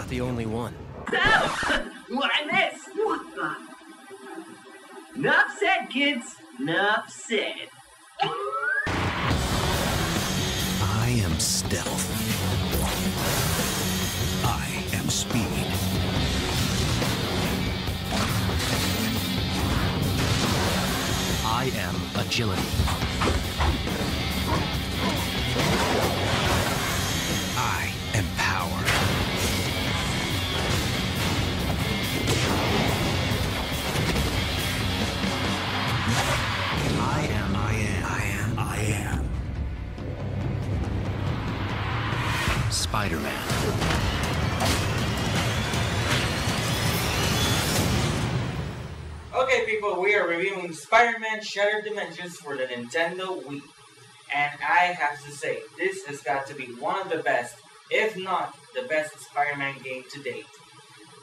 not the only one. So, why this? What the? Nuff said, kids. Nuff said. I am stealth. I am speed. I am agility. I am power. I am. Spider-Man. Okay people, we are reviewing Spider-Man Shattered Dimensions for the Nintendo Wii. And I have to say, this has got to be one of the best, if not the best Spider-Man game to date.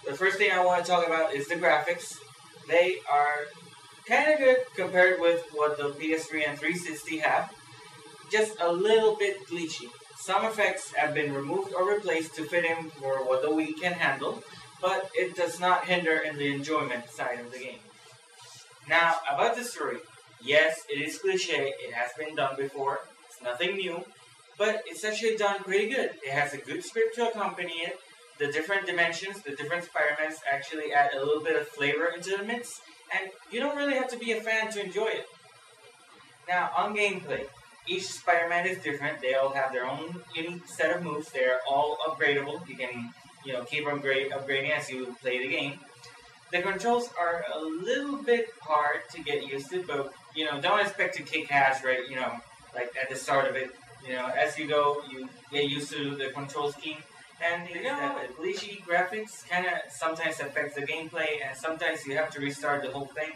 The first thing I want to talk about is the graphics. They are kind of good compared with what the PS3 and 360 have. Just a little bit glitchy. Some effects have been removed or replaced to fit in for what the Wii can handle, but it does not hinder in the enjoyment side of the game. Now, about the story. Yes, it is cliche, it has been done before, it's nothing new, but it's actually done pretty good. It has a good script to accompany it. The different dimensions, the different Spider-Mans actually add a little bit of flavor into the mix, and you don't really have to be a fan to enjoy it. Now, on gameplay, each Spider-Man is different. They all have their own unique set of moves. They're all upgradable. You can, keep upgrading as you play the game. The controls are a little bit hard to get used to, but, don't expect to kick ass right, like at the start of it. As you go, you get used to the control scheme. And, the glitchy graphics kind of sometimes affects the gameplay, and sometimes you have to restart the whole thing.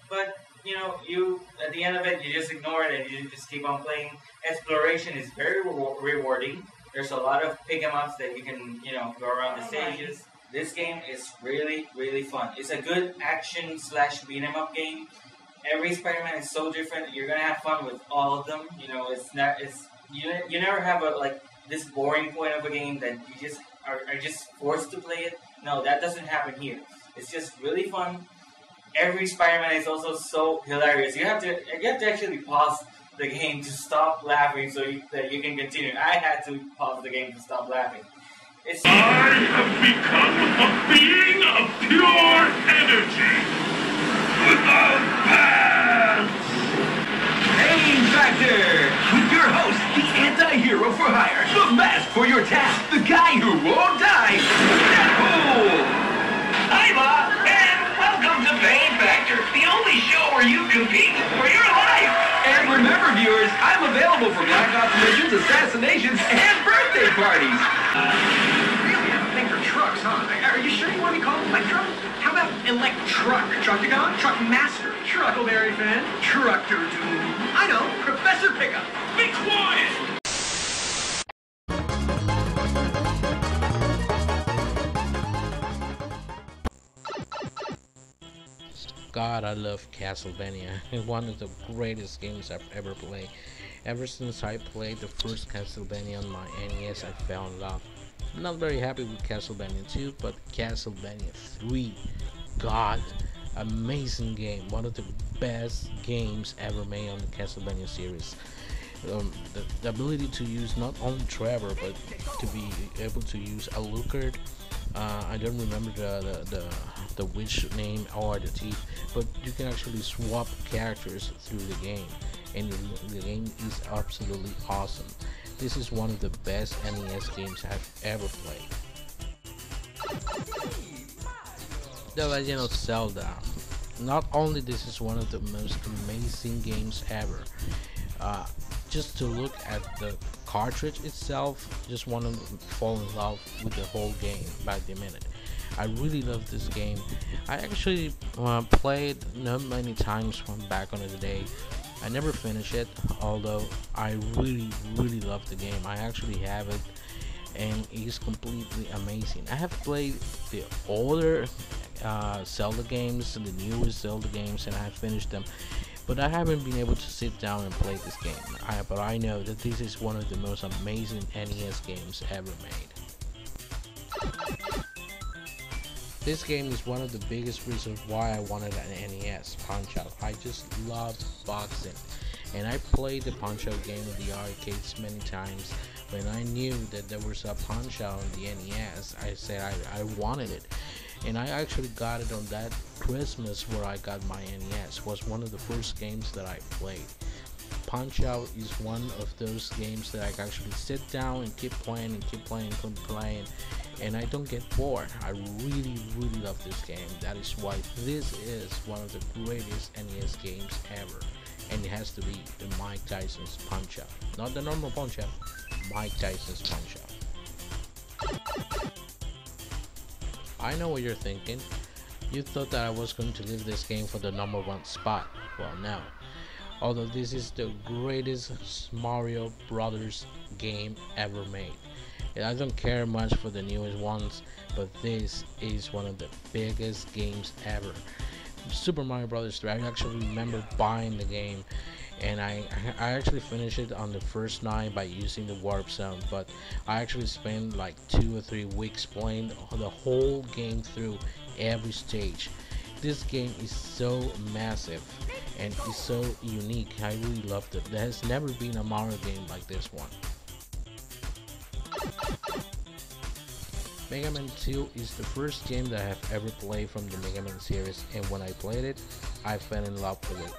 But, at the end of it, you just ignore it and you just keep on playing. Exploration is very rewarding. There's a lot of pick-em-ups that you can, go around the stages. This game is really, really fun. It's a good action / beat-em-up game. Every Spider-Man is so different. You're gonna have fun with all of them. You never have this boring point of a game that you just are just forced to play it. No, that doesn't happen here. It's just really fun. Every Spider-Man is also so hilarious. You have to actually pause the game to stop laughing so that you can continue. I had to pause the game to stop laughing. I have become a being of pure energy, without pants! Pain Factor! With your host, the anti-hero for hire, the mask for your task, the guy who won't die, Deadpool! Hi, Ma, and welcome to Pain Factor, the only show where you compete for your life! And remember, viewers, I'm available for Black Ops missions, assassinations, and birthday parties! Really? I don't think they're trucks, huh? Are you sure you want to be called Electro? How about Electruck? Truckagon? Truckmaster? Truckleberry fan? Trucker Doom? I know, Professor Pickup. Be quiet! God, I love Castlevania. It's one of the greatest games I've ever played. Ever since I played the first Castlevania on my NES, I fell in love. I'm not very happy with Castlevania 2, but Castlevania 3, God, amazing game. One of the best games ever made on the Castlevania series. The ability to use not only Trevor, but to be able to use Alucard. I don't remember the witch name or the teeth, but you can actually swap characters through the game, and the game is absolutely awesome. This is one of the best NES games I've ever played. The Legend of Zelda. Not only this is one of the most amazing games ever, just to look at the cartridge itself, just want to fall in love with the whole game by the minute. I really love this game. I actually played not many times from back on the day. I never finished it, although I really love the game. I actually have it, and it's completely amazing. I have played the older Zelda games and the newest Zelda games, and I have finished them, but I haven't been able to sit down and play this game. But I know that this is one of the most amazing NES games ever made. This game is one of the biggest reasons why I wanted an NES Punch-Out. I just love boxing, and I played the Punch-Out game in the arcades many times. When I knew that there was a Punch-Out on the NES, I said I wanted it, and I actually got it on that Christmas where I got my NES. It was one of the first games that I played. Punch-Out is one of those games that I can actually sit down and keep playing and keep playing and keep playing, and I don't get bored. I really love this game. That is why this is one of the greatest NES games ever, and it has to be the Mike Tyson's Punch-Out, not the normal Punch-Out, Mike Tyson's Punch-Out. I know what you're thinking. You thought that I was going to leave this game for the #1 spot. Well, no. Although this is the greatest Mario Brothers game ever made. And I don't care much for the newest ones, but this is one of the biggest games ever. Super Mario Brothers 3, I actually remember buying the game, and I actually finished it on the first night by using the warp zone, but I actually spent like 2 or 3 weeks playing the whole game through every stage. This game is so massive and is so unique. I really loved it. There has never been a Mario game like this one. Mega Man 2 is the first game that I have ever played from the Mega Man series, and when I played it, I fell in love with it.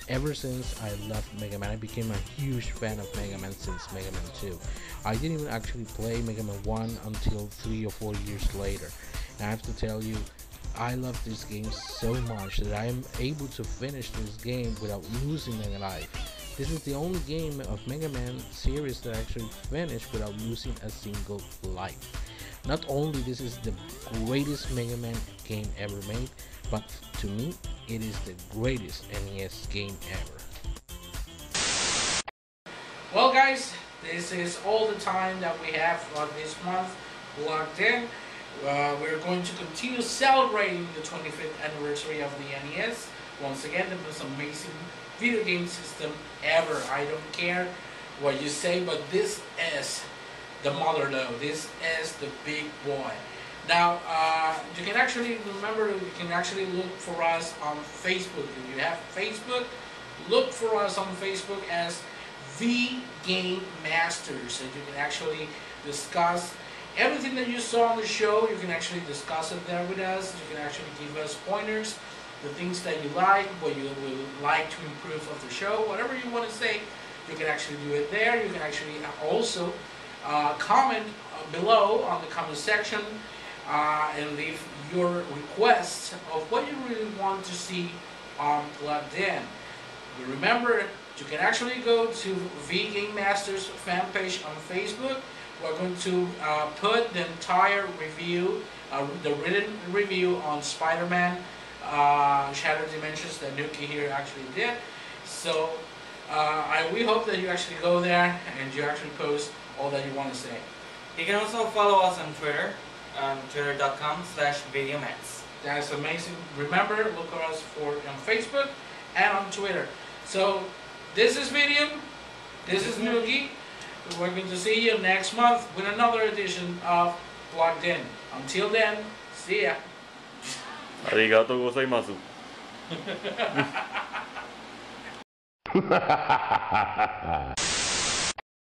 Ever since I loved Mega Man, I became a huge fan of Mega Man since Mega Man 2. I didn't even actually play Mega Man 1 until 3 or 4 years later. And I have to tell you, I love this game so much that I am able to finish this game without losing any life. This is the only game of Mega Man series that I actually finished without losing a single life. Not only this is the greatest Mega Man game ever made, but to me, it is the greatest NES game ever. Well guys, this is all the time that we have for this month logged in. We're going to continue celebrating the 25th anniversary of the NES. Once again, the most amazing video game system ever. I don't care what you say, but this is the mother lode. This is the big boy. Now, you can actually remember, you can actually look for us on Facebook. If you have Facebook, look for us on Facebook as V Game Masters, and you can actually discuss everything that you saw on the show. You can actually discuss it there with us. You can actually give us pointers, the things that you like, what you would like to improve of the show, whatever you want to say, you can actually do it there. You can actually also comment below on the comment section and leave your requests of what you really want to see plugged in. Remember, you can actually go to V Game Masters fan page on Facebook. We're going to put the entire review, the written review on Spider-Man Shattered Dimensions that Nuki here actually did. So we hope that you actually go there and you actually post all that you want to say. You can also follow us on Twitter, twitter.com/vidiumx. That's amazing. Remember, look for us on Facebook and on Twitter. So this is Vidium, this is Nuki. We're going to see you next month with another edition of Plugged In. Until then, see ya. ありがとうございます。